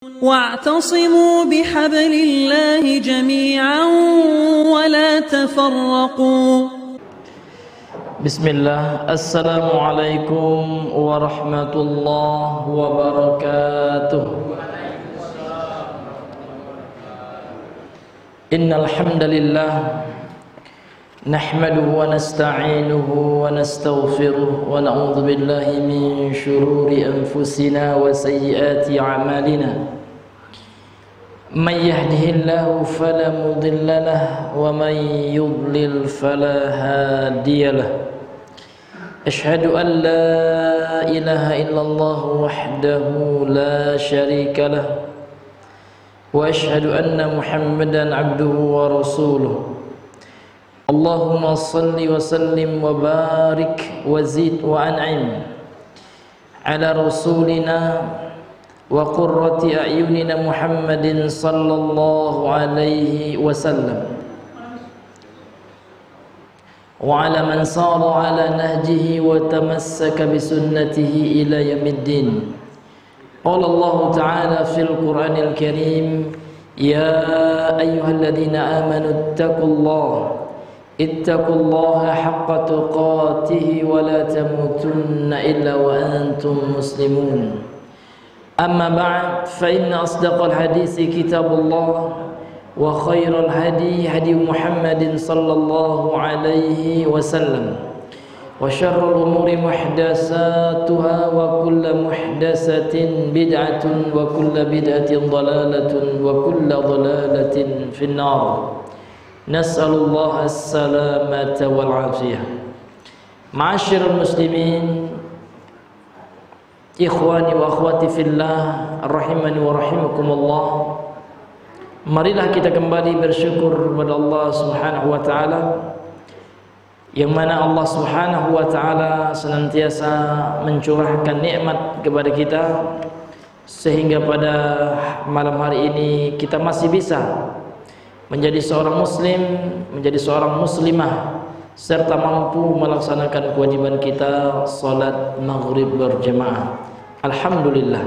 واعتصموا بحبل الله جميعا ولا تفرقوا. بسم الله. السلام عليكم ورحمة الله وبركاته. إن الحمد لله نحمده ونستعينه ونستغفره ونعوذ بالله من شرور أنفسنا وسيئات أعمالنا. من يهده الله فلا مضل له ومن يضلل فلا هادي له. أشهد أن لا إله إلا الله وحده لا شريك له وأشهد أن محمدا عبده ورسوله. اللهم صل وسلم وبارك وزد وأنعم على رسولنا وقرة أعيننا محمد صلى الله عليه وسلم وعلى من صار على نهجه وتمسك بسنته إلى يوم الدين. قال الله تعالى في القرآن الكريم: يا أيها الذين آمنوا اتقوا الله حق تقاته ولا تموتن إلا وأنتم مسلمون. أما بعد فإن أصدق الحديث كتاب الله وخير الهدي هدي محمد صلى الله عليه وسلم وشر الأمور محدثاتها وكل محدثة بدعة وكل بدعة ضلالة وكل ضلالة في النار. نسأل الله السلامة والعافية. Ma'asyiral muslimin, ikhwani wa akhwati fillah, rahimani wa rahimakumullah. Marilah kita kembali bersyukur kepada Allah Subhanahu wa taala, yang mana Allah Subhanahu wa taala senantiasa mencurahkan nikmat kepada kita sehingga pada malam hari ini kita masih bisa menjadi seorang muslim, menjadi seorang muslimah, serta mampu melaksanakan kewajiban kita salat maghrib berjamaah. Alhamdulillah.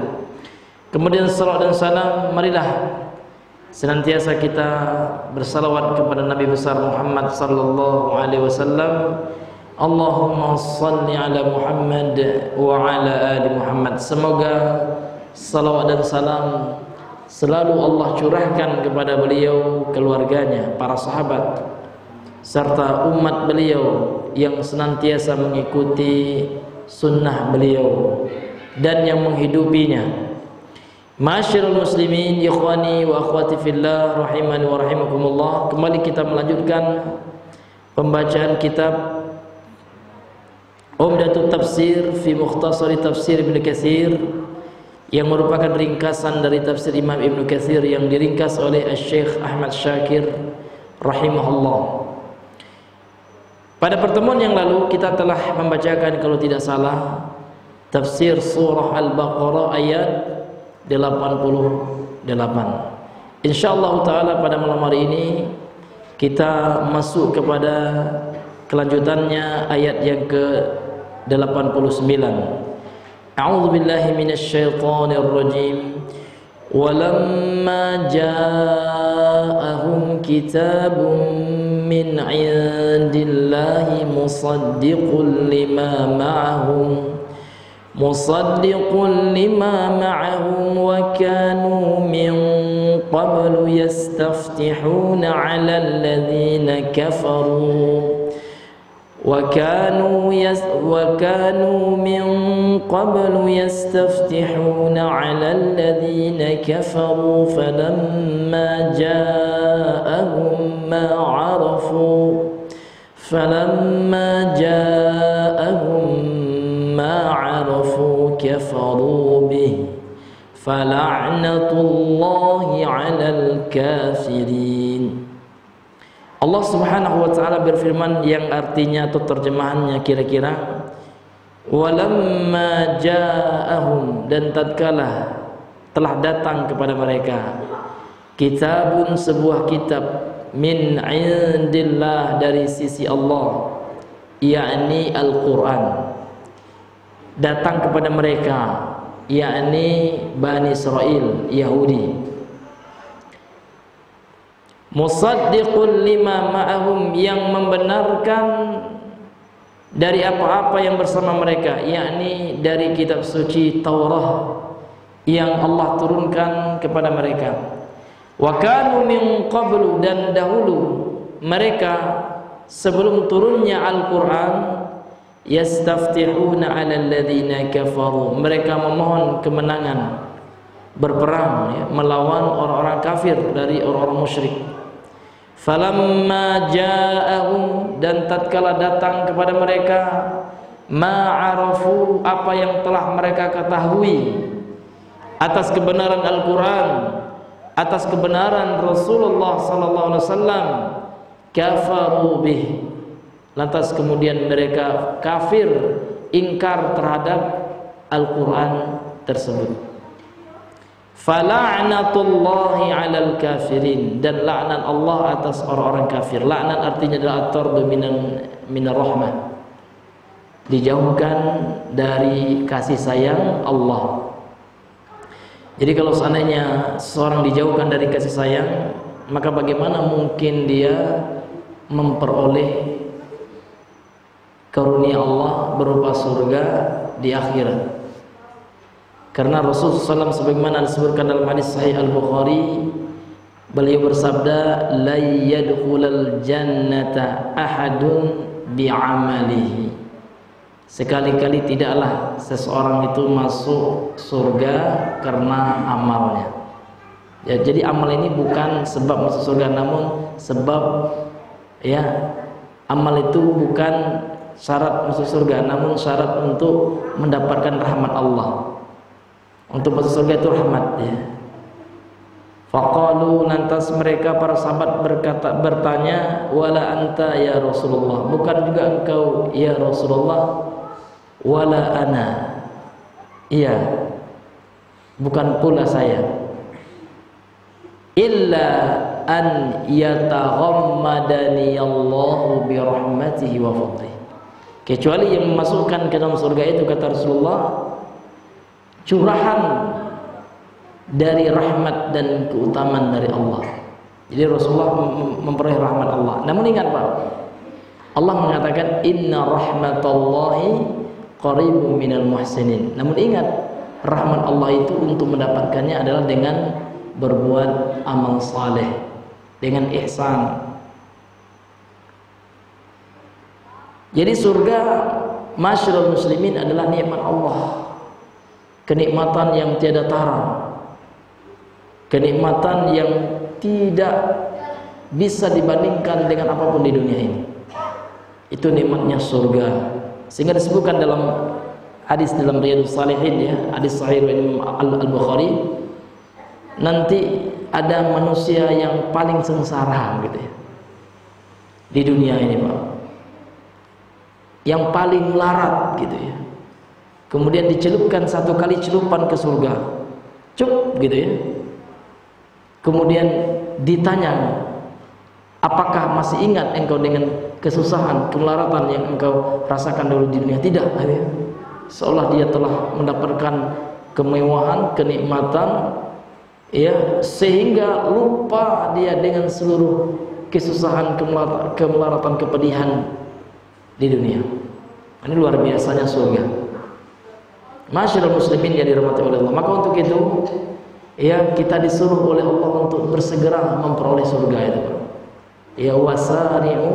Kemudian salawat dan salam, marilah senantiasa kita bersalawat kepada Nabi besar Muhammad sallallahu alaihi wasallam. Allahumma salli ala Muhammad wa ala ali Muhammad. Semoga salawat dan salam selalu Allah curahkan kepada beliau, keluarganya, para sahabat, serta umat beliau yang senantiasa mengikuti sunnah beliau dan yang menghidupinya. Ma'asyiral muslimin, ikhwani wa akhwati fillah, rahimani wa rahimakumullah. Kembali kita melanjutkan pembacaan kitab Umdatut Tafsir fi Mukhtasari Tafsir Ibnu Katsir, yang merupakan ringkasan dari tafsir Imam Ibnu Katsir yang diringkas oleh Syekh Ahmad Syakir rahimahullah. Pada pertemuan yang lalu kita telah membacakan, kalau tidak salah, tafsir surah Al-Baqarah ayat 88. Insyaallah taala pada malam hari ini kita masuk kepada kelanjutannya, ayat yang ke-89. A'udzu billahi minasyaitonir rajim. Walamma ja'ahum kitabun min 'indillahi musaddiqun lima ma'ahum wa kanu min qablu yastaftihuna 'alal ladzina kafaru وكانوا من قبل يستفتحون على الذين كفروا فلما جاءهم ما عرفوا كفروا به فلعنة الله على الكافرين. Allah Subhanahu wa taala berfirman, yang artinya atau terjemahannya kira-kira walamma ja'ahum, dan tatkala telah datang kepada mereka kitabun, sebuah kitab, min indillah, dari sisi Allah, yakni Al-Quran, datang kepada mereka yakni Bani Israel, Yahudi. Musaddiqun lima ma'ahum, yang membenarkan dari apa-apa yang bersama mereka, yakni dari kitab suci Taurat yang Allah turunkan kepada mereka. Wa kanu min qablu, dan dahulu mereka sebelum turunnya Al-Quran, yastaftihuna 'alal ladzina kafaru, mereka memohon kemenangan berperang ya, melawan orang-orang kafir dari orang-orang musyrik. Falamma ja'ahum, dan tatkala datang kepada mereka, ma'arafu, apa yang telah mereka ketahui atas kebenaran Al-Quran, atas kebenaran Rasulullah sallallahu alaihi wasallam, kafaru bih, lantas kemudian mereka kafir, ingkar terhadap Al-Quran tersebut. Fala'natullahi 'alal kafirin, dan laknat Allah atas orang-orang kafir. Laknat artinya adalah at-tardu minar rahmah, dijauhkan dari kasih sayang Allah. Jadi kalau seandainya seorang dijauhkan dari kasih sayang, maka bagaimana mungkin dia memperoleh karunia Allah berupa surga di akhirat? Karena Rasulullah SAW sebagaimana disebutkan dalam hadis Sahih Al-Bukhari, beliau bersabda, la yadkhulul jannata ahadun bi'amalihi, sekali-kali tidaklah seseorang itu masuk surga karena amalnya. Ya, jadi amal ini bukan sebab masuk surga, namun sebab, ya, amal itu bukan syarat masuk surga, namun syarat untuk mendapatkan rahmat Allah. Untuk masuk surga itu rahmat ya. Faqalu, lantas mereka para sahabat bertanya, wala anta ya Rasulullah, bukan juga engkau ya Rasulullah? Wala ana, iya, bukan pula saya. Illa an yataghammadani Allahu bi rahmatihi wa fadlihi, kecuali yang memasukkan ke dalam surga itu, kata Rasulullah, curahan dari rahmat dan keutamaan dari Allah. Jadi Rasulullah memperoleh rahmat Allah. Namun ingat Pak, Allah mengatakan inna rahmatallahi qaribun minal muhsinin. Namun ingat, rahmat Allah itu untuk mendapatkannya adalah dengan berbuat amal saleh, dengan ihsan. Jadi surga, masyarul muslimin, adalah nikmat Allah, kenikmatan yang tiada tara, kenikmatan yang tidak bisa dibandingkan dengan apapun di dunia ini. Itu nikmatnya surga. Sehingga disebutkan dalam hadis dalam Riyadhus Shalihin ya, hadis Sahih Al-Bukhari, nanti ada manusia yang paling sengsara gitu ya di dunia ini Pak, yang paling melarat gitu ya. Kemudian dicelupkan satu kali celupan ke surga, cup gitu ya. Kemudian ditanya, apakah masih ingat engkau dengan kesusahan, kemelaratan yang engkau rasakan dulu di dunia? Tidak, ya. Seolah dia telah mendapatkan kemewahan, kenikmatan, ya, sehingga lupa dia dengan seluruh kesusahan, kemelaratan, kepedihan di dunia. Ini luar biasanya surga. Masyarul muslimin yang dirahmati oleh Allah. Maka untuk itu, ya, kita disuruh oleh Allah untuk bersegera memperoleh surga itu. Ya, wasari'u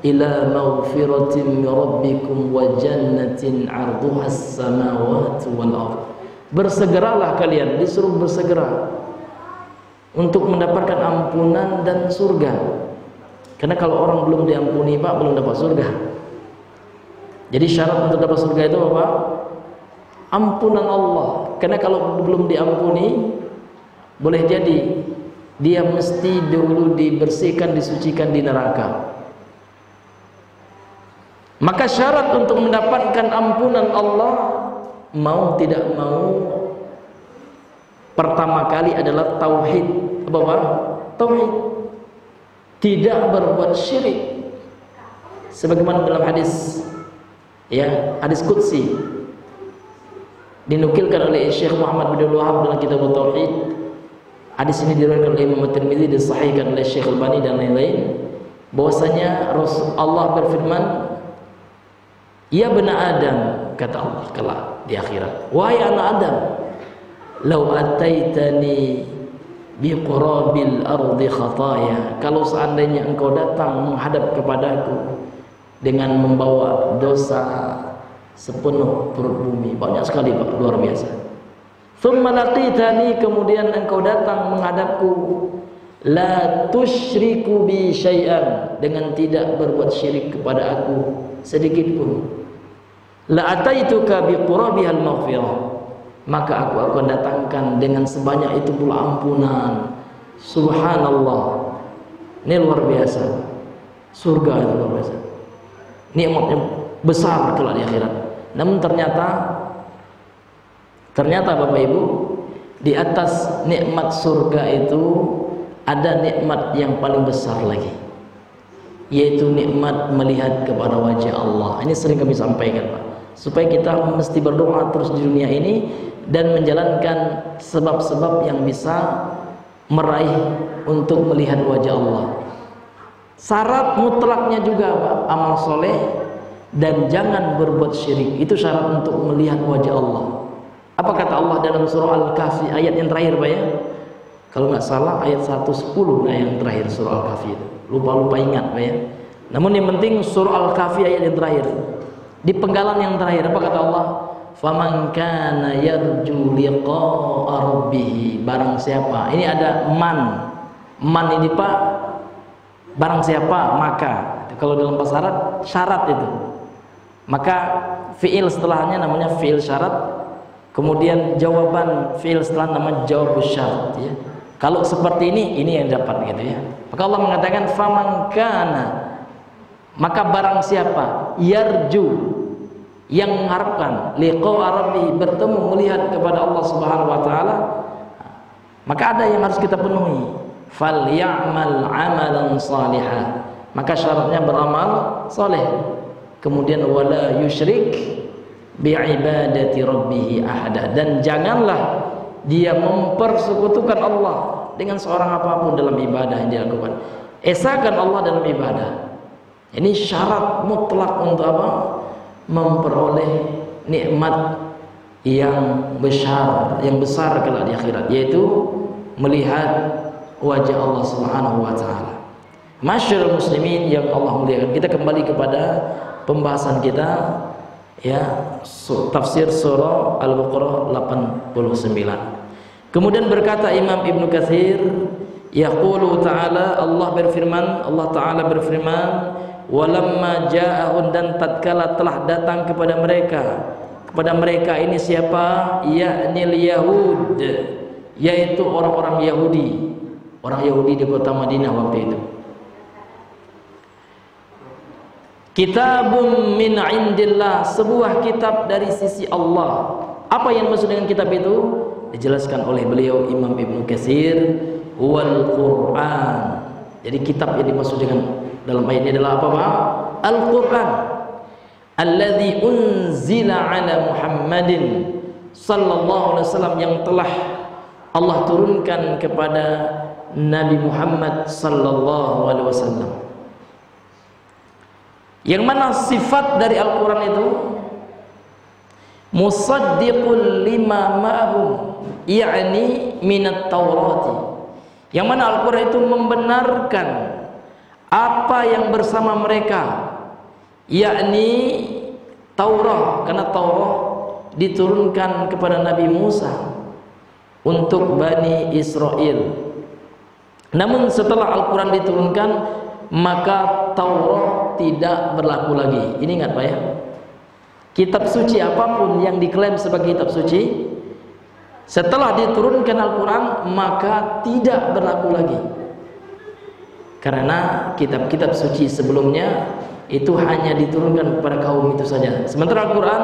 ila maghfiratin min rabbikum wa jannatin 'arduhas samawati wal ardh. Bersegeralah kalian, disuruh bersegera untuk mendapatkan ampunan dan surga. Karena kalau orang belum diampuni Pak, belum dapat surga. Jadi syarat untuk dapat surga itu apa? Ampunan Allah. Karena kalau belum diampuni, boleh jadi dia mesti dulu dibersihkan, disucikan di neraka. Maka syarat untuk mendapatkan ampunan Allah, mau tidak mau, pertama kali adalah tauhid. Apa Pak? Tauhid. Tidak berbuat syirik. Sebagaimana dalam hadis, ya, hadis qudsi, dinukilkan oleh Syekh Muhammad bin Wahab dalam kitab Tauhid. Hadis ini diriwayatkan oleh Imam Tirmidzi, disahihkan oleh Syekh Albani dan lain-lain, bahwasanya Allah berfirman, "Ya bani Adam," kata Allah kelak di akhirat, "wahai anak Adam, lau ataitani biqurabil ardi khataya," kalau seandainya engkau datang menghadap kepadaku dengan membawa dosa sepenuh perut bumi, banyak sekali Pak, luar biasa. Thumma laqitani, kemudian engkau datang menghadapku, la tusyriku bi syai'an, dengan tidak berbuat syirik kepada aku sedikit pun, la ataituka bi qurabihal maghfirah, maka aku akan datangkan dengan sebanyak itu pula ampunan. Subhanallah, ini luar biasa. Surga itu luar biasa, nikmatnya besar kelak di akhirat. Namun ternyata Bapak Ibu, di atas nikmat surga itu ada nikmat yang paling besar lagi, yaitu nikmat melihat kepada wajah Allah. Ini sering kami sampaikan Pak, supaya kita mesti berdoa terus di dunia ini dan menjalankan sebab-sebab yang bisa meraih untuk melihat wajah Allah. Syarat mutlaknya juga Pak, amal soleh dan jangan berbuat syirik, itu syarat untuk melihat wajah Allah. Apa kata Allah dalam surah Al-Kahfi ayat yang terakhir Pak ya? Kalau nggak salah ayat 110 nah yang terakhir surah Al-Kahfi itu. Lupa ingat Pak ya. Namun yang penting surah Al-Kahfi ayat yang terakhir. Di penggalan yang terakhir apa kata Allah? Faman kana yarju liqa'a rabbih, barang siapa. Ini ada man ini Pak, barang siapa maka. Kalau dalam bahasa Arab syarat itu. Maka fiil setelahnya namanya fiil syarat. Kemudian jawaban fiil setelah namanya jawab syarat ya. Kalau seperti ini yang dapat gitu ya. Maka Allah mengatakan faman kana, maka barang siapa yarju, yang mengharapkan liqa'a rabbih, bertemu melihat kepada Allah Subhanahu wa taala, maka ada yang harus kita penuhi, falyamal amalan salihah, maka syaratnya beramal saleh. Kemudian wala yusyrik bi'ibadati rabbih ahada, dan janganlah dia mempersekutukan Allah dengan seorang apapun dalam ibadah yang dilakukan. Esakan Allah dalam ibadah. Ini syarat mutlak untuk apa? Memperoleh nikmat yang besar kelak di akhirat, yaitu melihat wajah Allah Subhanahu wa taala. Masyarul muslimin yang Allah muliakan, kita kembali kepada pembahasan kita ya, tafsir surah Al-Baqarah 89. Kemudian berkata Imam Ibnu Katsir, yaqulu ta'ala, Allah Ta'ala berfirman, walamma ja'ahum, dan tatkala telah datang kepada mereka ini siapa? Ya'nil Yahud, yaitu orang-orang Yahudi di kota Madinah waktu itu. Kitabun min indillah, sebuah kitab dari sisi Allah. Apa yang maksud dengan kitab itu? Dijelaskan oleh beliau Imam Ibnu Katsir, wal Quran. Jadi kitab yang dimaksud dengan dalam ayat ini adalah apa Pak? Al-Quran alladzi unzila ala Muhammadin sallallahu alaihi wasallam, yang telah Allah turunkan kepada Nabi Muhammad sallallahu alaihi wasallam. Yang mana sifat dari Al-Quran itu musaddiqul lima ma'hum, yakni minat Taurati, yang mana Al-Quran itu membenarkan apa yang bersama mereka, yakni Taurat, karena Taurat diturunkan kepada Nabi Musa untuk Bani Israel. Namun setelah Al-Quran diturunkan, maka Taurat tidak berlaku lagi. Ini ingat Pak ya, kitab suci apapun yang diklaim sebagai kitab suci, setelah diturunkan Al-Quran maka tidak berlaku lagi, karena kitab-kitab suci sebelumnya itu hanya diturunkan kepada kaum itu saja. Sementara Al-Quran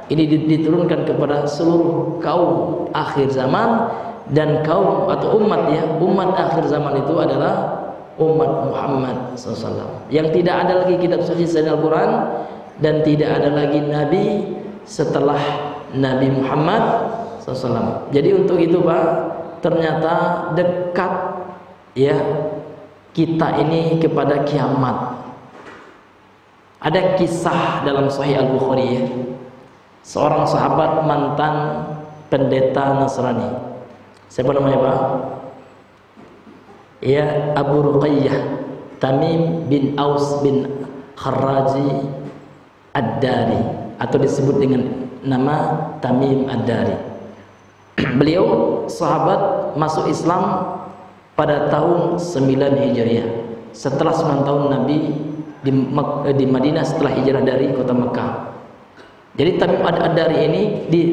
ini diturunkan kepada seluruh kaum akhir zaman, dan kaum atau umat ya, umat akhir zaman itu adalah umat Muhammad SAW, yang tidak ada lagi kitab suci selain Al-Quran, dan tidak ada lagi nabi setelah Nabi Muhammad SAW. Jadi untuk itu Pak, ternyata dekat ya kita ini kepada kiamat. Ada kisah dalam Sahih Al-Bukhari ya, seorang sahabat mantan pendeta Nasrani. Siapa namanya Pak? Ya, Abu Ruqayyah Tamim bin Aus bin Kharraji Ad-Dari, atau disebut dengan nama Tamim Ad-Dari. Beliau sahabat masuk Islam pada tahun 9 Hijriah, setelah 9 tahun Nabi di Madinah setelah hijrah dari kota Mekah. Jadi Tamim Ad-Dari ini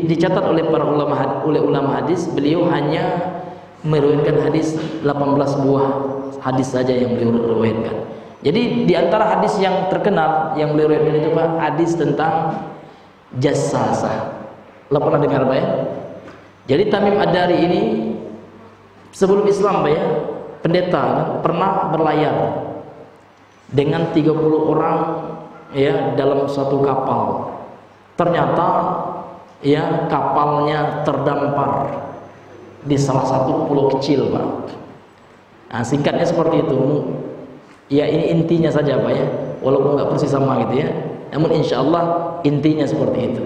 dicatat oleh para ulama hadis, beliau hanya meriwayatkan hadis 18 buah hadis saja yang beliau riwayatkan. Jadi di antara hadis yang terkenal yang beliau riwayatkan itu Pak, hadis tentang jassasah. Lo pernah dengar Pak ya? Jadi Tamim Ad-Dari ini sebelum Islam Pak ya, pendeta kan, pernah berlayar dengan 30 orang ya dalam suatu kapal. Ternyata ya kapalnya terdampar di salah satu pulau kecil Pak. Nah, singkatnya seperti itu. Ya ini intinya saja Pak ya, walaupun nggak persis sama gitu ya, namun insya Allah intinya seperti itu.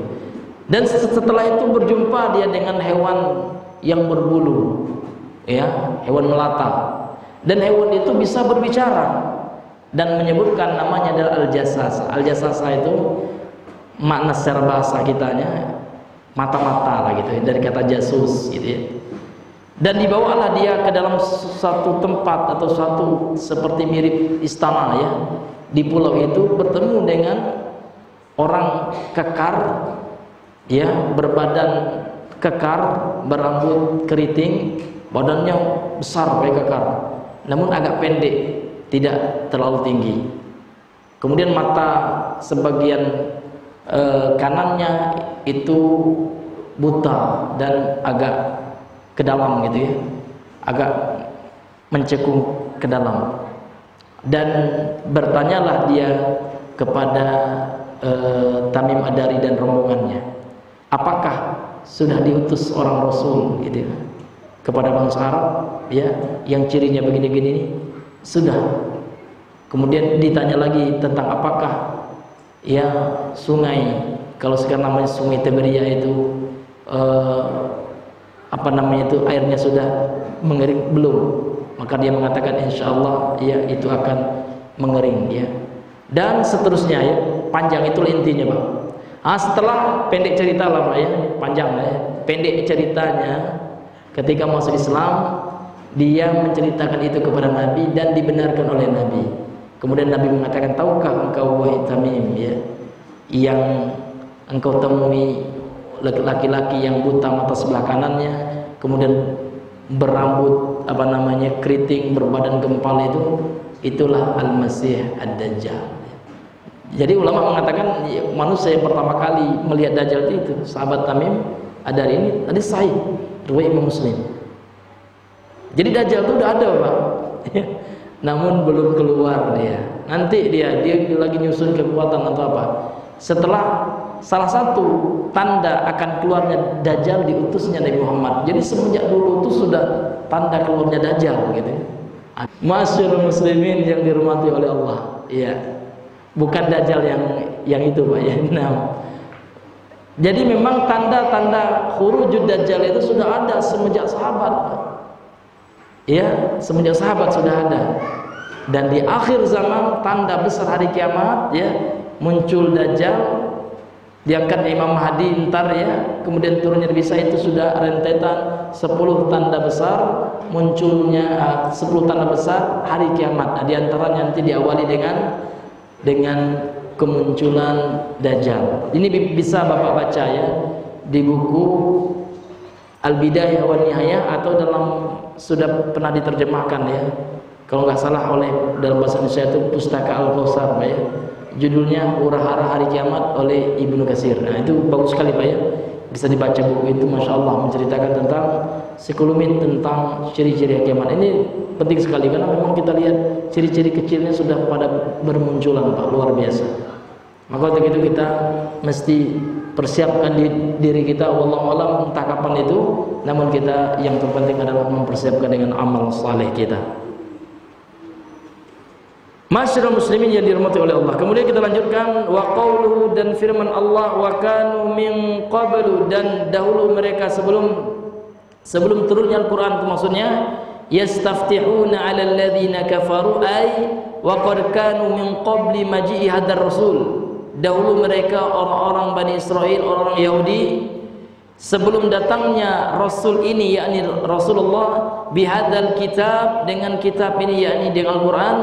Dan setelah itu berjumpa dia dengan hewan yang berbulu ya, hewan melata, dan hewan itu bisa berbicara dan menyebutkan namanya adalah al-jassasa. Al-jassasa itu makna secara bahasa kitanya mata-mata lah gitu ya, dari kata jasus gitu ya. Dan dibawalah dia ke dalam satu tempat atau satu seperti mirip istana ya, di pulau itu, bertemu dengan orang kekar ya, berbadan kekar, berambut keriting, badannya besar kayak kekar, namun agak pendek, tidak terlalu tinggi. Kemudian mata sebagian kanannya itu buta dan agak ke dalam gitu ya, agak mencekung ke dalam. Dan bertanyalah dia kepada Tamim Ad-Dari dan rombongannya, apakah sudah diutus orang Rasul gitu ya, kepada bangsa Arab ya, yang cirinya begini-gini? Sudah. Kemudian ditanya lagi tentang apakah ya sungai, kalau sekarang namanya Sungai Tiberia itu apa namanya itu, airnya sudah mengering belum? Maka dia mengatakan insya Allah ya itu akan mengering ya. Dan seterusnya ya, panjang itu intinya Pak. Setelah pendek cerita lah Pak ya, panjang ya, pendek ceritanya, ketika masuk Islam dia menceritakan itu kepada Nabi dan dibenarkan oleh Nabi. Kemudian Nabi mengatakan, tahukah engkau wahai Tamim ya, yang engkau temui laki-laki yang buta mata sebelah kanannya, kemudian berambut apa namanya keriting, berbadan gempal, itulah Al-Masih Ad-Dajjal. Jadi ulama mengatakan manusia yang pertama kali melihat Dajjal itu sahabat Tamim Ad-Dari ini. Tadi sahih riwayat Imam Muslim. Jadi Dajjal itu udah ada Pak, namun belum keluar dia. Nanti dia lagi nyusun kekuatan atau apa. Setelah salah satu tanda akan keluarnya Dajjal diutusnya Nabi Muhammad. Jadi semenjak dulu itu sudah tanda keluarnya Dajjal gitu. Masyaallah muslimin yang dirahmati oleh Allah. Iya. Bukan Dajjal yang itu Pak ya. Nah. Jadi memang tanda-tanda khurujud Dajjal itu sudah ada semenjak sahabat Pak. Ya, semenjak sahabat sudah ada. Dan di akhir zaman tanda besar hari kiamat ya, muncul Dajjal, diangkat Imam Mahdi ntar ya, kemudian turunnya bisa, itu sudah rentetan 10 tanda besar munculnya, 10 tanda besar hari kiamat. Nah, di antaranya nanti diawali dengan kemunculan Dajjal. Ini bisa Bapak baca ya di buku Al-Bidayah wa Nihayah, atau sudah pernah diterjemahkan ya, kalau nggak salah oleh dalam bahasa Indonesia itu Pustaka Al-Kausar Pak ya. Judulnya Hura-Hara Hari Kiamat oleh Ibnu Katsir. Nah itu bagus sekali Pak ya, bisa dibaca buku itu, Masya Allah, menceritakan tentang sekelumit tentang ciri-ciri kiamat. Ini penting sekali karena memang kita lihat ciri-ciri kecilnya sudah pada bermunculan Pak, luar biasa. Maka untuk itu kita mesti persiapkan diri kita, wallahu alam entah kapan itu, namun kita yang terpenting adalah mempersiapkan dengan amal saleh kita. Masyarakat muslimin yang dirahmati oleh Allah. Kemudian kita lanjutkan, wa qauluhu, dan firman Allah, wa kanu min qablu, dan dahulu mereka sebelum turunnya Al-Qur'an, itu maksudnya yastaftihuna 'ala alladhina kafaru, ay wa qad kanu min qabli maji'i hadar rasul. Dahulu mereka orang-orang Bani Israel, orang Yahudi, sebelum datangnya Rasul ini, yakni Rasulullah, bihadzal kitab, dengan kitab ini, yakni dengan Al-Quran,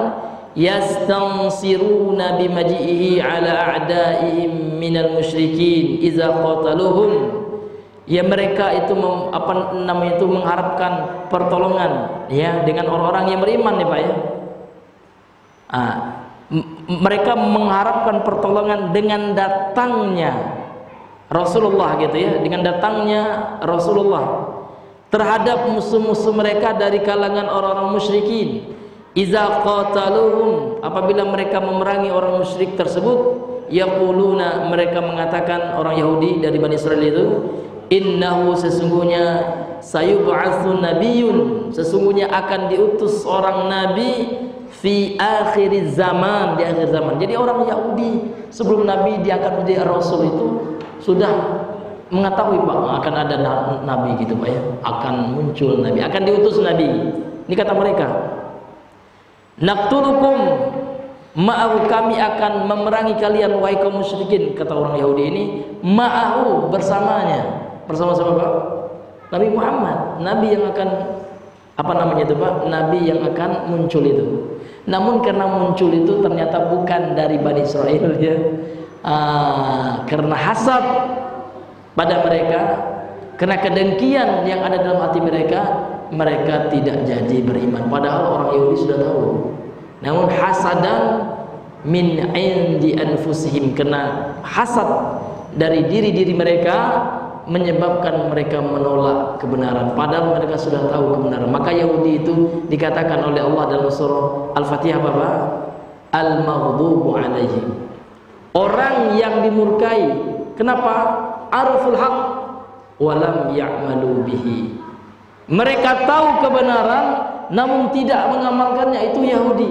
yastansiruna bimaji'ihi ala a'daihim minal musyrikin iza qataluhum. Ya, mereka itu mengharapkan pertolongan ya dengan orang-orang yang beriman nih Pak ya. Mereka mengharapkan pertolongan dengan datangnya Rasulullah gitu ya, dengan datangnya Rasulullah terhadap musuh-musuh mereka dari kalangan orang-orang musyrikin. Iza qataluhum, apabila mereka memerangi orang musyrik tersebut, yaquluna, mereka mengatakan, orang Yahudi dari Bani Israel itu, innahu, sesungguhnya, sayub'atsun nabiyyun, sesungguhnya akan diutus orang nabi fi akhir zaman, di akhir zaman. Jadi orang Yahudi sebelum Nabi diangkat menjadi Rasul itu sudah mengetahui Pak akan ada Nabi gitu Pak ya, akan muncul Nabi, akan diutus Nabi. Ini kata mereka. Naqtulukum ma'ahu, kami akan memerangi kalian wahai kaum musyrikin, kata orang Yahudi ini, ma'ahu, bersamanya. Bersama siapa Pak? Nabi Muhammad, Nabi yang akan Pak? Nabi yang akan muncul itu. Namun karena muncul itu ternyata bukan dari Bani Israel ya. Karena hasad pada mereka, karena kedengkian yang ada dalam hati mereka, mereka tidak jadi beriman. Padahal orang Yahudi sudah tahu. Namun hasadan min indi anfusihim, karena hasad dari diri-diri mereka menyebabkan mereka menolak kebenaran, padahal mereka sudah tahu kebenaran. Maka Yahudi itu dikatakan oleh Allah dalam surah Al-Fatihah Bapak, al-maghdubu alaihim, orang yang dimurkai. Kenapa? Araful haq walam ya'malu bihi, mereka tahu kebenaran namun tidak mengamalkannya. Itu Yahudi.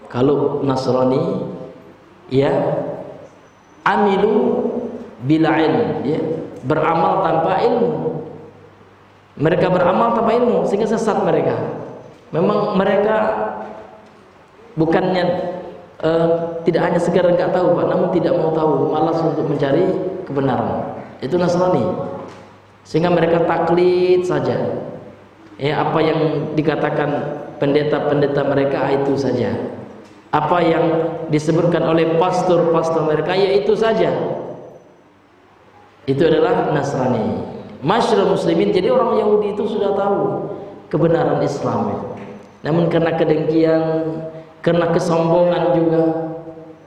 Kalau Nasrani ya, amilu bila ilm ya, beramal tanpa ilmu. Mereka beramal tanpa ilmu sehingga sesat mereka. Memang mereka bukannya tidak hanya sekedar enggak tahu Pak, namun tidak mau tahu, malas untuk mencari kebenaran. Itu Nasrani. Sehingga mereka taklid saja. Ya, apa yang dikatakan pendeta-pendeta mereka itu saja. Apa yang disebutkan oleh pastor-pastor mereka ya itu saja. Itu adalah Nasrani. Masyarakat muslimin, jadi orang Yahudi itu sudah tahu kebenaran Islam itu. Namun karena kedengkian, karena kesombongan juga,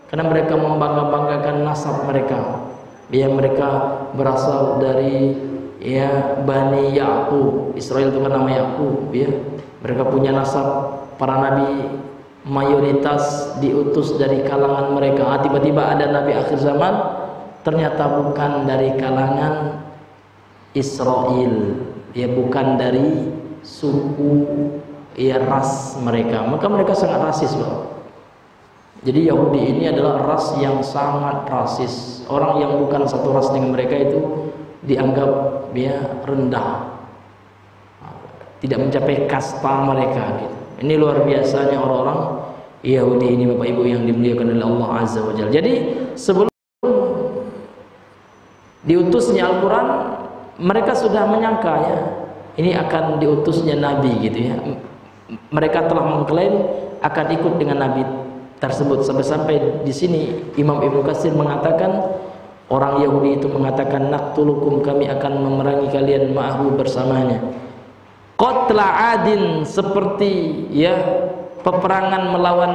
karena mereka membangga-banggakan nasab mereka. Ya, mereka berasal dari ya Bani Ya'qub. Israel itu kan nama Ya'qub ya. Mereka punya nasab para nabi, mayoritas diutus dari kalangan mereka. Tiba-tiba ada nabi akhir zaman, ternyata bukan dari kalangan Israel, ya, bukan dari suku ya ras mereka. Maka mereka sangat rasis Pak. Jadi Yahudi ini adalah ras yang sangat rasis. Orang yang bukan satu ras dengan mereka itu dianggap ya rendah, tidak mencapai kasta mereka gitu. Ini luar biasanya orang-orang Yahudi ini Bapak Ibu yang dimuliakan oleh Allah Azza wa Jalla. Jadi sebelum diutusnya Al-Quran, mereka sudah menyangka ya ini akan diutusnya Nabi gitu ya. Mereka telah mengklaim akan ikut dengan Nabi tersebut. Sampai di sini Imam Ibnu Katsir mengatakan, orang Yahudi itu mengatakan, naqtulukum, kami akan memerangi kalian ma'ahu, bersamanya. Qatla Adin, seperti ya peperangan melawan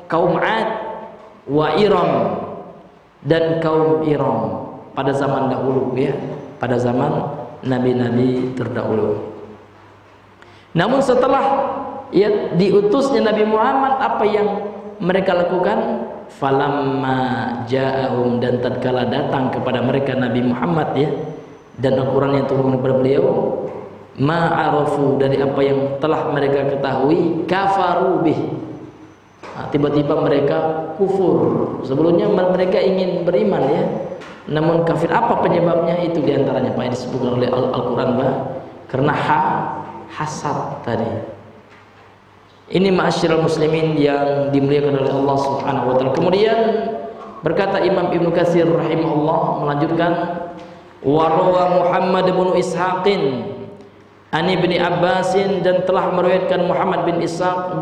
kaum Ad, wa Iram, dan kaum Iram pada zaman dahulu ya, pada zaman nabi-nabi terdahulu. Namun setelah ya diutusnya Nabi Muhammad, apa yang mereka lakukan? falamma ja'ahum, dan tatkala datang kepada mereka Nabi Muhammad ya, dan Al-Quran yang turun kepada beliau, ma'arafu, dari apa yang telah mereka ketahui, kafaru bih, tiba-tiba mereka kufur. Sebelumnya mereka ingin beriman ya, namun kafir. Apa penyebabnya? Itu diantaranya Pak yang disebutkan oleh Al-Quran, karena hasad tadi. Ini ma'asyiral muslimin yang dimuliakan oleh Allah Subhanahu wa taala. Kemudian berkata Imam Ibnu Katsir rahimahullah melanjutkan, wa rawa Muhammad bin Ishaqin an Ibnu Abbasin, dan telah meriwayatkan Muhammad bin Ishaq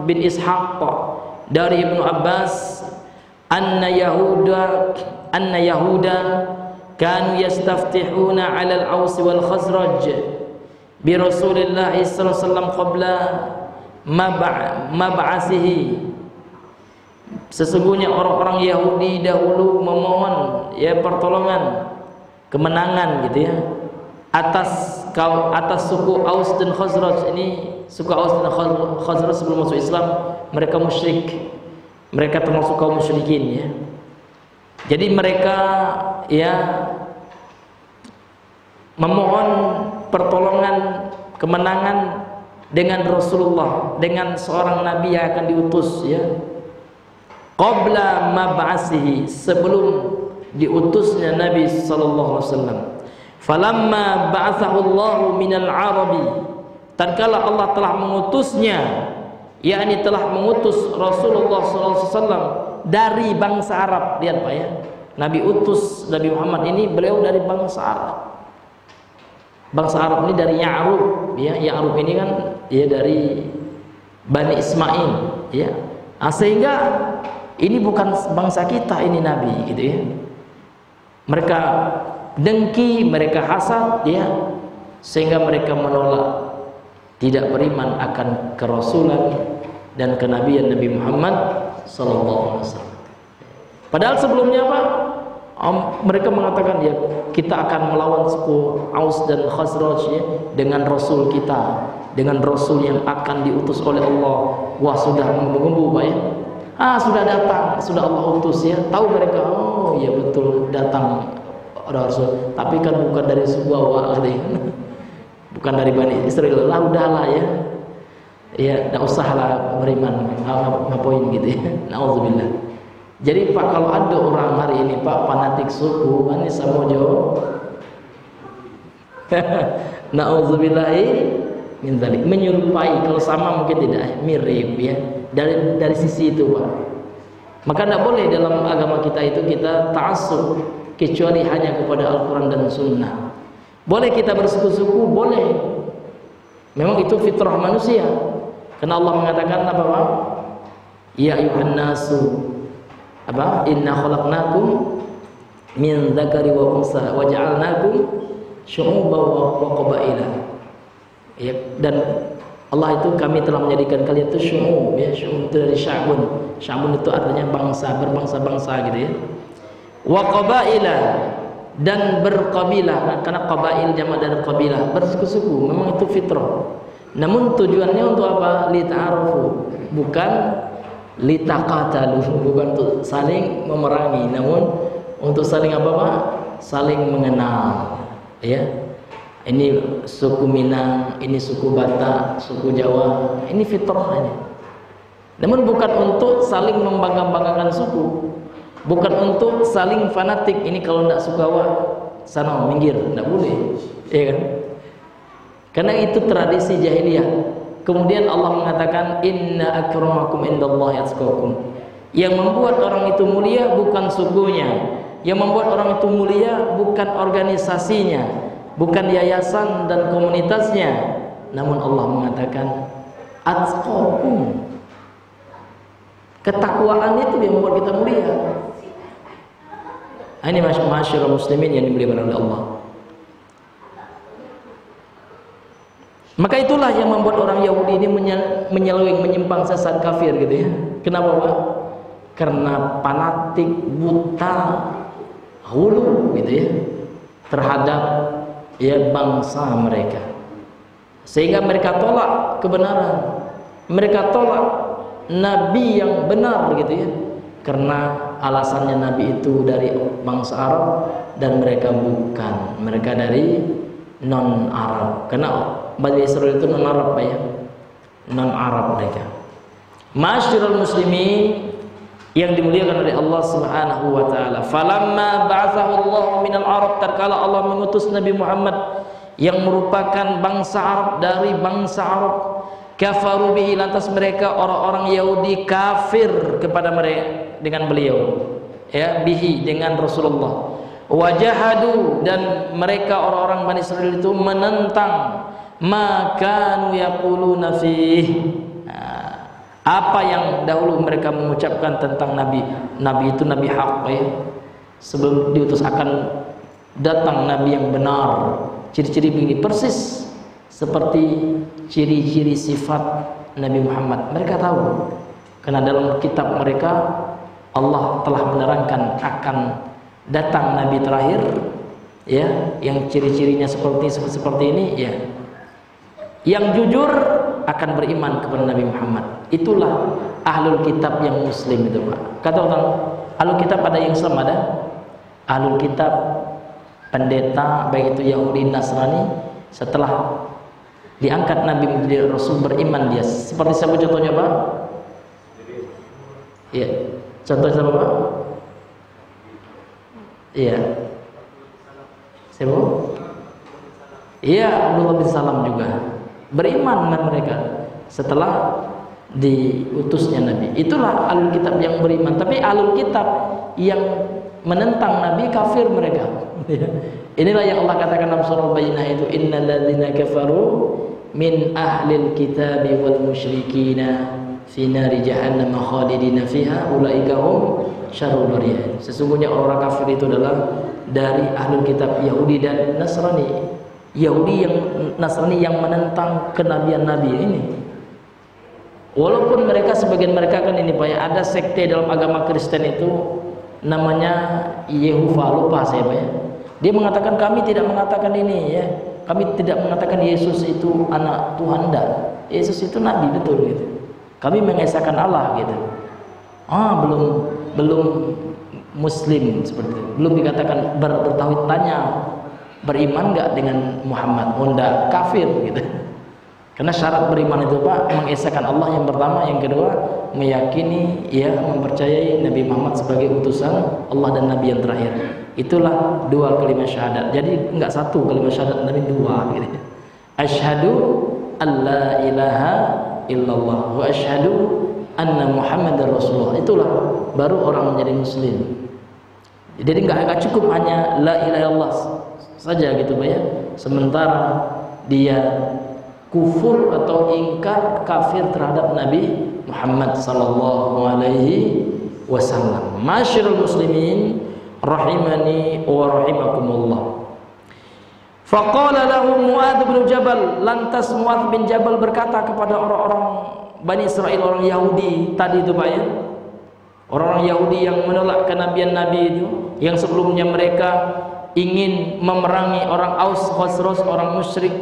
dari Ibnu Abbas, anna Yahuda kanu yastaftihuna 'ala al-Aus wal Khazraj bi Rasulillah sallallahu alaihi wasallam qabla mab'asihi. Sesungguhnya orang-orang Yahudi dahulu memohon ya pertolongan, kemenangan gitu ya, atas suku Aus dan Khazraj. Ini suku Aus dan Khazraj sebelum masuk Islam mereka musyrik, mereka termasuk kaum musyrikin ya. Jadi mereka ya memohon pertolongan, kemenangan dengan Rasulullah, dengan seorang nabi yang akan diutus ya, qabla mab'asihi, sebelum diutusnya Nabi sallallahu alaihi wasallam. Falamma ba'athahu Allah minal arabi, tatkala Allah telah mengutusnya, yakni telah mengutus Rasulullah sallallahu alaihi wasallam dari bangsa Arab. Lihat Pak ya, Nabi utus Nabi Muhammad ini beliau dari bangsa Arab. Bangsa Arab ini dari Ya'rub ya. Ya'rub ini kan ya dari Bani Ismail ya. Sehingga ini bukan bangsa kita ini Nabi gitu ya. Mereka dengki, mereka hasad ya, sehingga mereka menolak, tidak beriman akan kerasulan dan kenabian Nabi Muhammad sallallahu alaihi wasallam. Padahal sebelumnya Pak, mereka mengatakan ya, kita akan melawan suku Aus dan Khazraj ya, dengan Rasul kita, dengan Rasul yang akan diutus oleh Allah. Wah, sudah menggembu Pak ya. Sudah datang, sudah Allah utus ya. Tahu mereka, oh ya betul datang Rasul, tapi kan bukan dari sebuah wali, bukan dari Bani Israel. Lah udahlah ya. Ya, enggak usahlah beriman, ngapain gitu ya. Nauzubillah. Jadi Pak, kalau ada orang hari ini Pak fanatik suku, ini Samojo, nauzubillahi min dzalik, menyerupai, kalau sama mungkin tidak, mirip ya, dari sisi itu Pak. Maka tidak boleh dalam agama kita itu kita ta'assub kecuali hanya kepada Al-Quran dan Sunnah. Boleh kita bersuku-suku, boleh, memang itu fitrah manusia, karena Allah mengatakan apa Pak? Ya ayuhan nasu, apa? Inna khalaqnakum min dzakari wa unsa wa ja'alnakum syu'uban wa qabaila. Ya, dan Allah itu, kami telah menjadikan kalian itu syu'ub ya. Syu'ub itu dari sya'bun. Sya'bun itu artinya bangsa, berbangsa-bangsa gitu ya. Wa qabaila, dan berqabilah, karena qabail jamak dari qabilah, bersuku-suku. Memang itu fitrah. Namun tujuannya untuk apa? Li ta'arufu, bukan litaqatalu, bukan untuk saling memerangi, namun untuk saling apa Pak? Saling mengenal ya. Ini suku Minang, ini suku Batak, suku Jawa, ini fitrahnya. Namun bukan untuk saling membangga-banggakan suku, bukan untuk saling fanatik. Ini kalau tidak suka sana minggir, tidak boleh ya kan? Karena itu tradisi jahiliyah. Kemudian Allah mengatakan inna akramakum indallahi atqakum. Yang membuat orang itu mulia bukan sukunya, yang membuat orang itu mulia bukan organisasinya, bukan yayasan dan komunitasnya, namun Allah mengatakan atqakum. Ketakwaan itu yang membuat kita mulia. Ini masyarakat muslimin yang dimuliakan oleh Allah. Maka itulah yang membuat orang Yahudi ini menyeleweng, menyimpang sesat, kafir gitu ya. Kenapa Pak? Karena fanatik, buta, hulu gitu ya, terhadap ya bangsa mereka, sehingga mereka tolak kebenaran, mereka tolak Nabi yang benar gitu ya, karena alasannya Nabi itu dari bangsa Arab dan mereka bukan, mereka dari non Arab. Karena Bani Israil itu non Arab ya, non Arab mereka. Ma'asyiral muslimin yang dimuliakan oleh Allah Subhanahu wa taala. Falamma ba'athahu Allah minal Arab, tatkala Allah mengutus Nabi Muhammad yang merupakan bangsa Arab dari bangsa Arab, kafaru bihi, lantas mereka orang-orang Yahudi kafir kepada mereka dengan beliau, ya, bihi dengan Rasulullah. Wajahadu, dan mereka orang-orang Bani Israil itu menentang maka yaquluna fih, apa yang dahulu mereka mengucapkan tentang Nabi. Nabi itu Nabi hak ya. Sebelum diutus akan datang Nabi yang benar. Ciri-ciri begini persis seperti ciri-ciri sifat Nabi Muhammad. Mereka tahu. Karena dalam kitab mereka Allah telah menerangkan akan datang Nabi terakhir ya, yang ciri-cirinya seperti ini ya. Yang jujur akan beriman kepada Nabi Muhammad. Itulah ahlul kitab yang muslim itu Pak. Kata orang ahlul kitab ada yang Islam ada. Ahlul kitab pendeta baik itu Yahudi Nasrani, setelah diangkat Nabi menjadi Rasul beriman dia. Seperti siapa contohnya Pak? Iya. Contohnya siapa Pak? Iya. Siapa? Iya, Abdullah bin Salam juga beriman dengan mereka setelah diutusnya Nabi. Itulah ahlul kitab yang beriman. Tapi ahlul kitab yang menentang Nabi kafir mereka. Inilah yang Allah katakan dalam surah Al-Bayyinah itu, innal ladzina kafaru min ahlil kitabi wal musyrikina fi nari jahannam khalidina fiha ulaika hum syarrul bariyah. Sesungguhnya orang kafir itu adalah dari ahlul kitab Yahudi dan Nasrani. Yahudi yang Nasrani yang menentang kenabian Nabi ini. Walaupun mereka sebagian mereka kan ini Pak ya, ada sekte dalam agama Kristen itu namanya Yehova, lupa saya Pak ya. Dia mengatakan kami tidak mengatakan ini ya. Kami tidak mengatakan Yesus itu anak Tuhan dan Yesus itu nabi betul gitu. Kami mengesahkan Allah gitu. Belum muslim seperti itu. Belum dikatakan bertauhid, tanya beriman enggak dengan Muhammad? Enggak, kafir gitu. Karena syarat beriman itu Pak, mengesahkan Allah yang pertama, yang kedua meyakini ya, mempercayai Nabi Muhammad sebagai utusan Allah dan Nabi yang terakhir. Itulah dua kalimat syahadat. Jadi enggak satu kalimat syahadat, tapi dua gitu. Asyhadu alla ilaha illallah wa asyhadu anna Muhammadar Rasulullah. Itulah baru orang menjadi muslim. Jadi enggak cukup hanya la ilaha illallah saja gitu Pak ya. Sementara dia kufur atau ingkar kafir terhadap Nabi Muhammad sallallahu alaihi wasallam. Masyarul muslimin rahimani wa rahimakumullah. Faqala lahu Mu'adz bin Jabal, lantas Mu'adz bin Jabal berkata kepada orang-orang Bani Israil, orang Yahudi tadi itu Pak ya. Orang-orang Yahudi yang menolak kenabian Nabi itu, yang sebelumnya mereka ingin memerangi orang Aus, Khazraj, orang musyrik.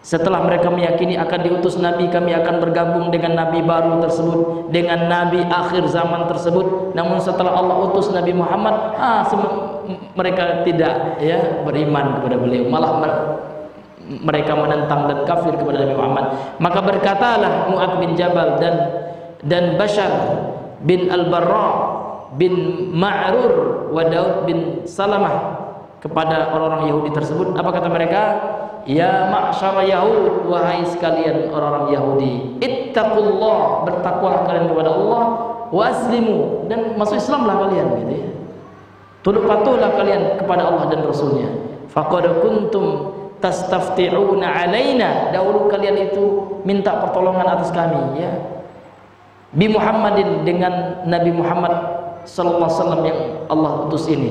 Setelah mereka meyakini akan diutus Nabi, kami akan bergabung dengan Nabi baru tersebut, dengan Nabi akhir zaman tersebut. Namun setelah Allah utus Nabi Muhammad, mereka tidak ya beriman kepada beliau, malah mereka menentang dan kafir kepada Nabi Muhammad. Maka berkatalah Mu'adz bin Jabal dan Bashar bin Al-Barra bin Ma'rur wa Daud bin Salamah kepada orang-orang Yahudi tersebut. Apa kata mereka? Ya ma'syara Yahud, wahai sekalian orang-orang Yahudi, ittaqullah, bertakwalah kalian kepada Allah, wa aslimu, dan masuk Islamlah kalian gitu ya. Tunduk patuhlah kalian kepada Allah dan Rasulnya. Faqad kuntum tastafti'una alaina, dahulu kalian itu minta pertolongan atas kami ya. Bi Muhammadin, dengan Nabi Muhammad sallallahu alaihi wasallam yang Allah utus ini.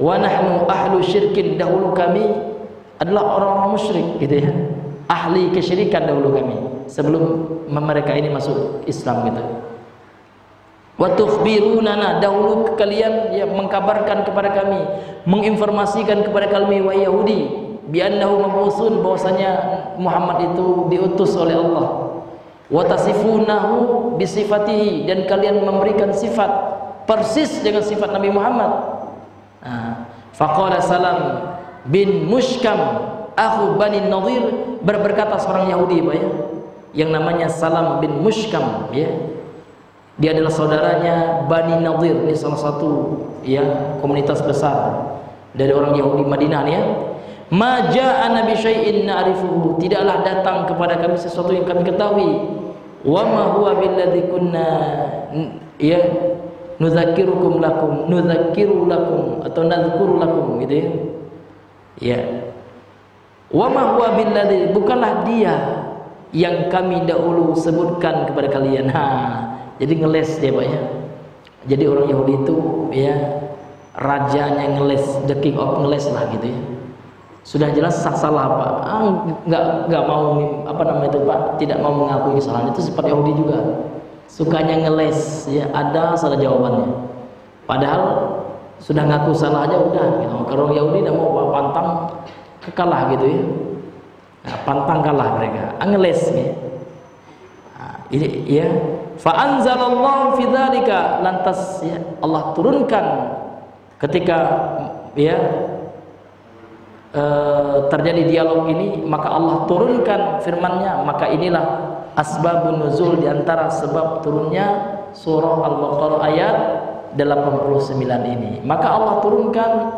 Wa nahnu ahlu syirkin, dahulu kami adalah orang-orang musyrik gitu ya, ahli kesyirikan dahulu kami sebelum mereka ini masuk Islam gitu. Wa tukhbirunana, dahulu kalian ya mengkabarkan kepada kami, menginformasikan kepada kami wahai Yahudi, bi annahu mab'utsun, bahwasanya Muhammad itu diutus oleh Allah. Wa tasifunahu bi sifatihi, dan kalian memberikan sifat persis dengan sifat Nabi Muhammad. Faqala Salam bin Mushkam akhu Bani Nadir, berkata seorang Yahudi Pak ya, yang namanya Salam bin Mushkam ya. Dia adalah saudaranya Bani Nadir, ini salah satu ya komunitas besar dari orang Yahudi Madinah nih ya. Ma ja'ana bi syai'in na'rifuhu, tidaklah datang kepada kami sesuatu yang kami ketahui. Wa ma huwa billadzi kunna ya nudzakiru lakum atau nadzkuru lakum gitu ya. Ya. Wa ma huwa billadzi, bukanlah dia yang kami dahulu sebutkan kepada kalian. Jadi ngeles dia Pak ya. Jadi orang Yahudi itu ya rajanya ngeles, the king of ngeles lah gitu ya. Sudah jelas salah Pak. Nggak mau apa namanya itu Pak, tidak mau mengakui kesalahan. Itu sifat Yahudi juga. Sukanya ngeles ya, ada salah jawabannya. Padahal sudah ngaku salah aja udah gitu. Kalau orang Yahudi tidak mau pantang kalah gitu ya. Nah, pantang kalah mereka. Ngeles ya. Ini ya. Fa anzalallahu fi dzalika, lantas ya Allah turunkan ketika ya terjadi dialog ini, maka Allah turunkan firman-Nya. Maka inilah asbabun nuzul, diantara sebab turunnya surah Al-Baqarah ayat 89 ini. Maka Allah turunkan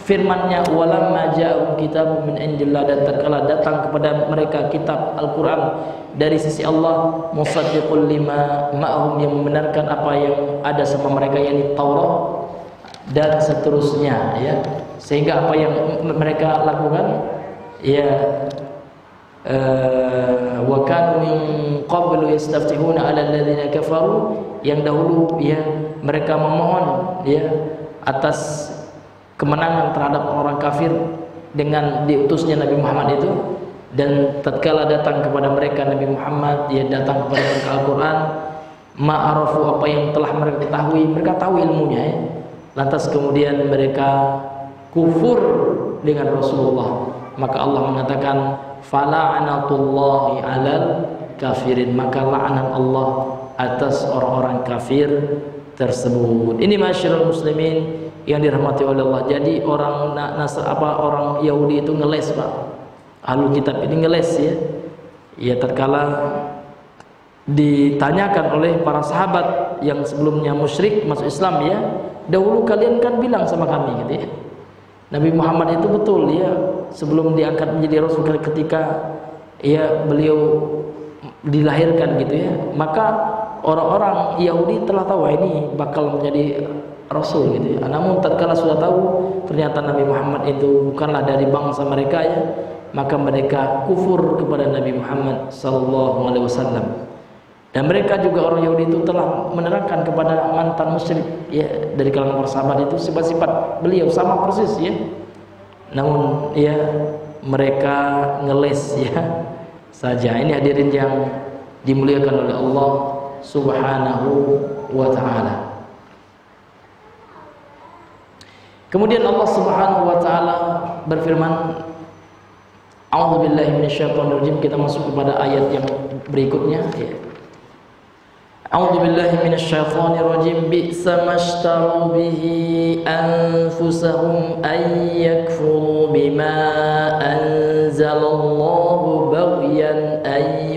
firman-Nya, walamma ja'ahum kitabun min indillah, dan tatkala datang kepada mereka kitab Al-Qur'an dari sisi Allah, musaddiqul lima ma'hum, yang membenarkan apa yang ada sama mereka, yakni Taurat dan seterusnya ya. Sehingga apa yang mereka lakukan ya wa kanu min qablu yastaftihuna 'ala alladziina kafaru, yang dahulu ya mereka memohon ya atas kemenangan terhadap orang kafir dengan diutusnya Nabi Muhammad itu. Dan tatkala datang kepada mereka Nabi Muhammad, dia datang kepada mereka Al-Quran, ma'arafu, apa yang telah mereka ketahui, mereka tahu ilmunya ya. Lantas kemudian mereka kufur dengan Rasulullah, maka Allah mengatakan fala'anatullahi 'alal kafirin, maka la'anat Allah atas orang-orang kafir tersebut. Ini masyarul muslimin yang dirahmati oleh Allah. Jadi orang orang Yahudi itu ngeles Pak. Ahlul kitab ini ngeles ya. Ya tatkala ditanyakan oleh para sahabat yang sebelumnya musyrik masuk Islam ya, dahulu kalian kan bilang sama kami gitu ya, Nabi Muhammad itu betul ya sebelum diangkat menjadi rasul, ketika ya beliau dilahirkan gitu ya, maka orang-orang Yahudi telah tahu ini bakal menjadi rasul gitu ya. Namun tatkala sudah tahu ternyata Nabi Muhammad itu bukanlah dari bangsa mereka ya, maka mereka kufur kepada Nabi Muhammad sallallahu alaihi wasallam. Dan mereka juga orang Yahudi itu telah menerangkan kepada mantan musyrik ya dari kalangan para sahabat itu sifat-sifat beliau sama persis ya. Namun ya mereka ngeles ya saja. Ini hadirin yang dimuliakan oleh Allah Subhanahu wa taala. Kemudian Allah Subhanahu wa taala berfirman, A'udzubillahi minasyaitonirrajim. Kita masuk kepada ayat yang berikutnya ya. A'udzubillahi minasyaitonirrajim. Bi'sa mashtaru bihi anfusahum ay yakfuru bima anzalallahu baghyan ay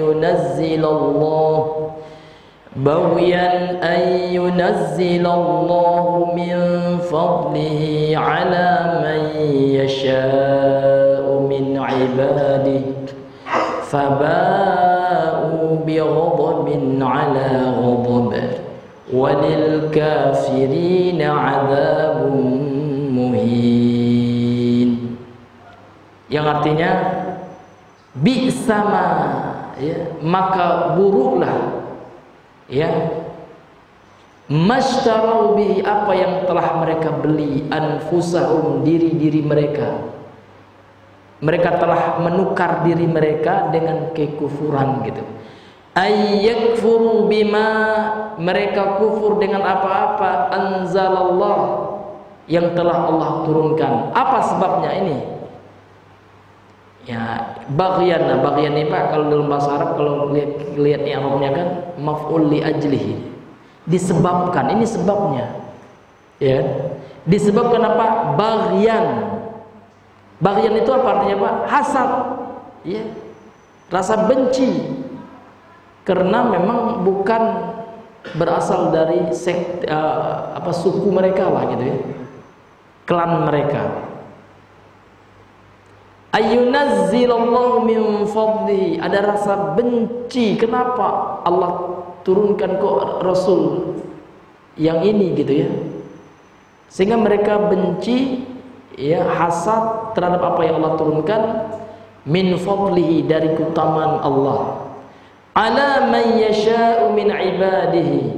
yunazzilallahu min fadlihi ala man yasha'u min ibadihi faba'u bighadabin ala ghadab walil kafirina 'adzabun muhin, yang artinya bi'sama ya, maka buruklah ya masytarau bihi, apa yang telah mereka beli, anfusahum, diri-diri mereka. Mereka telah menukar diri mereka dengan kekufuran gitu. Ayyakfuru bima, mereka kufur dengan apa-apa anzalallah, yang telah Allah turunkan. Apa sebabnya ini? Ya, baghyan. Nah, baghyan ini Pak, kalau dalam bahasa Arab kalau lihat i'rabnya kan maf'ul li ajlihi. disebabkan, ini sebabnya, ya, disebabkan apa? Baghyan. Baghyan itu apa artinya Pak? Hasad, ya, rasa benci, karena memang bukan berasal dari suku mereka lah gitu ya, klan mereka. Ayyunazzilallahu min fadlihi, ada rasa benci, kenapa Allah turunkan kok Rasul yang ini gitu ya, sehingga mereka benci, ya, hasad terhadap apa yang Allah turunkan, min fadlihi, dari keutamaan Allah, ala man yasha'u min ibadihi,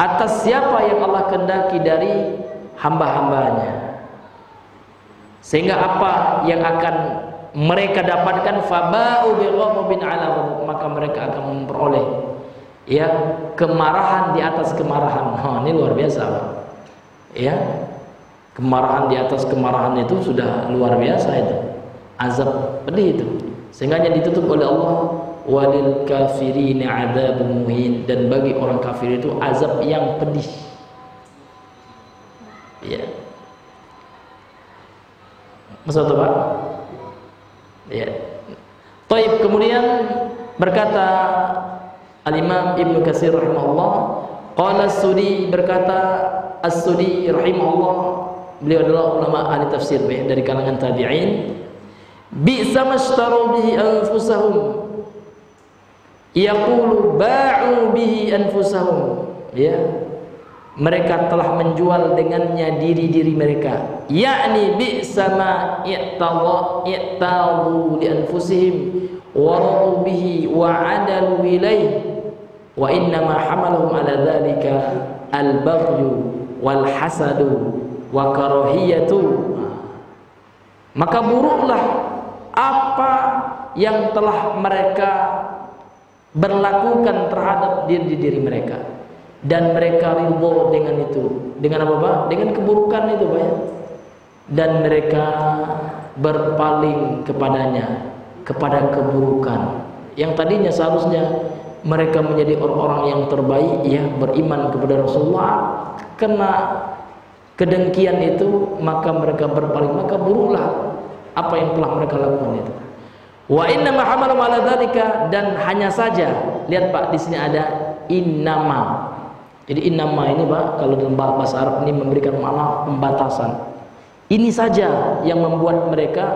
atas siapa yang Allah kehendaki dari hamba-hambanya, sehingga apa yang akan mereka dapatkan, faba'u bighadabin ala ghadab, maka mereka akan memperoleh, ya, kemarahan di atas kemarahan. Ini luar biasa, ya, kemarahan di atas kemarahan itu sudah luar biasa, itu azab pedih itu, sehingga ditutup oleh Allah, walil kafirina adzabun muhin, dan bagi orang kafir itu azab yang pedih, ya. Maksud Pak? Ya. Taib, kemudian berkata Al-Imam Ibnu Katsir rahimahullah, qala As-Sudi, berkata As-Sudi rahimahullah, beliau adalah ulama ahli tafsir dari kalangan tabi'in, bi'sa mashtaru bihi anfusahum, yaqulu ba'u bihi anfusahum, ya, mereka telah menjual dengannya diri-diri mereka, yakni bi'sa ma i'tadu li anfusihim wa radu bihi wa adalu ilayhi wa inna ma hamalahum ala dhalika al-baghyu wal hasadu wa karahiyatu. Maka buruklah apa yang telah mereka berlakukan terhadap diri-diri mereka, dan mereka ridho dengan itu. Dengan apa Pak? Dengan keburukan itu Pak, ya? Dan mereka berpaling kepadanya, kepada keburukan yang tadinya seharusnya mereka menjadi orang-orang yang terbaik, ya, beriman kepada Rasulullah, kena kedengkian itu, maka mereka berpaling, maka buruklah apa yang telah mereka lakukan itu. Wa inna ma hamalu ala dzalika, dan hanya saja, lihat Pak, di sini ada innama. Jadi innama ini Pak, kalau dalam bahasa Arab ini memberikan makna pembatasan. Ini saja yang membuat mereka,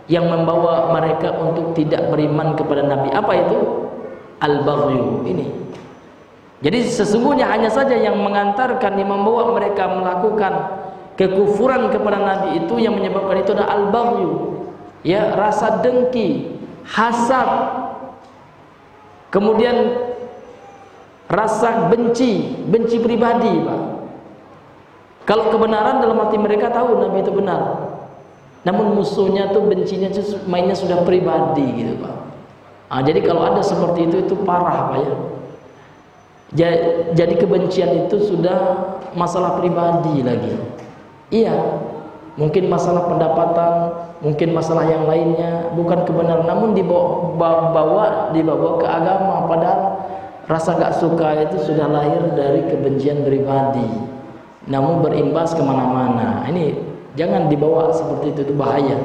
yang membawa mereka untuk tidak beriman kepada Nabi. Apa itu? Al-baghyu ini. Jadi sesungguhnya hanya saja yang mengantarkan, yang membawa mereka melakukan kekufuran kepada Nabi itu, yang menyebabkan itu adalah al-baghyu, ya, rasa dengki, hasad, kemudian rasa benci, benci pribadi Pak. Kalau kebenaran dalam hati mereka tahu Nabi itu benar, namun musuhnya tuh bencinya mainnya sudah pribadi gitu Pak. Jadi kalau ada seperti itu parah Pak, ya. Jadi kebencian itu sudah masalah pribadi lagi. Iya, mungkin masalah pendapatan, mungkin masalah yang lainnya, bukan kebenaran, namun dibawa ke agama, padahal rasa gak suka itu sudah lahir dari kebencian pribadi, namun berimbas kemana-mana. Ini jangan dibawa seperti itu bahaya.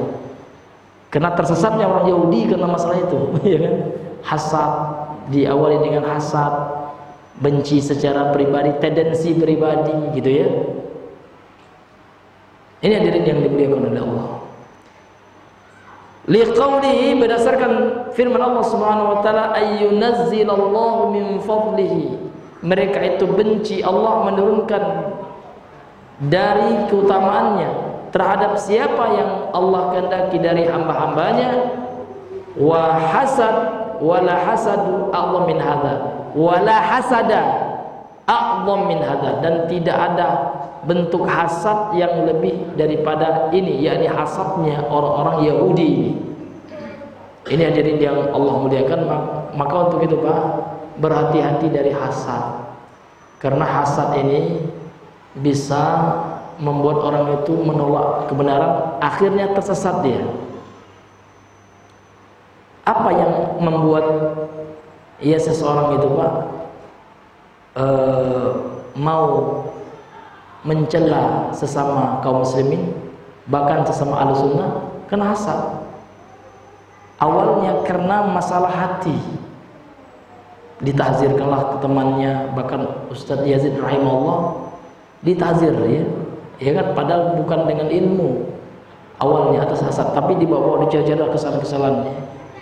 Karena tersesatnya orang Yahudi karena masalah itu, ya kan? Hasad, diawali dengan hasad, benci secara pribadi, tendensi pribadi, gitu ya. Ini hadirin yang dimuliakan oleh Allah. Liqaulihi, berdasarkan firman Allah Subhanahu wa taala, ayyunazzilallahu min fadlihi, mereka itu benci Allah menurunkan dari keutamaannya terhadap siapa yang Allah kehendaki dari hamba-hambanya. Wa hasad wala hasadu a'zam min hadza, wala hasada a'zam min hadza, dan tidak ada bentuk hasad yang lebih daripada ini, yakni hasadnya orang-orang Yahudi. Ini hadirin yang Allah muliakan, maka untuk itu Pak, berhati-hati dari hasad, karena hasad ini bisa membuat orang itu menolak kebenaran, akhirnya tersesat dia. Apa yang membuat seseorang itu Pak mau mencela sesama kaum muslimin, bahkan sesama ahlussunnah, kena hasad. Awalnya karena masalah hati, ditahzirkanlah ke temannya, bahkan Ustadz Yazid rahimahullah ditahzir, ya kan, padahal bukan dengan ilmu awalnya atas hasad, tapi dibawa dicari kesalahan-kesalahannya.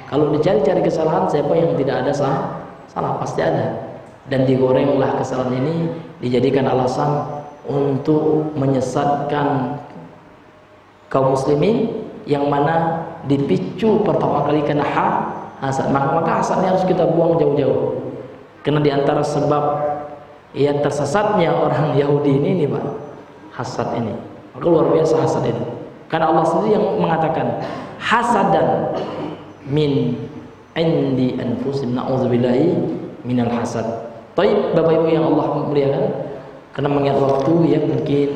Kalau dicari-cari kesalahan, siapa yang tidak ada salah? Pasti ada. Dan digorenglah kesalahan ini, dijadikan alasan untuk menyesatkan kaum muslimin, yang mana dipicu pertama kali karena hasad. Maka hasadnya harus kita buang jauh-jauh. Karena diantara sebab tersesatnya orang Yahudi ini Pak, hasad ini. Maka luar biasa hasad itu. Karena Allah sendiri yang mengatakan hasadan min indi anfusim, na'udzubillahi minal hasad. Baik Bapak Ibu yang Allah muliakan, karena mengingat waktu mungkin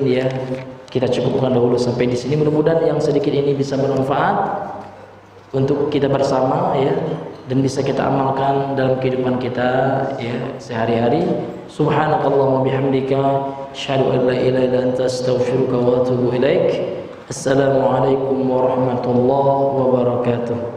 kita cukupkan dahulu sampai di sini. Mudah-mudahan yang sedikit ini bisa bermanfaat untuk kita bersama dan bisa kita amalkan dalam kehidupan kita sehari-hari. Subhanakallahumma bihamdika asyhadu an la ilaha illa anta astaghfiruka wa atubu ilaik. Assalamualaikum warahmatullahi wabarakatuh.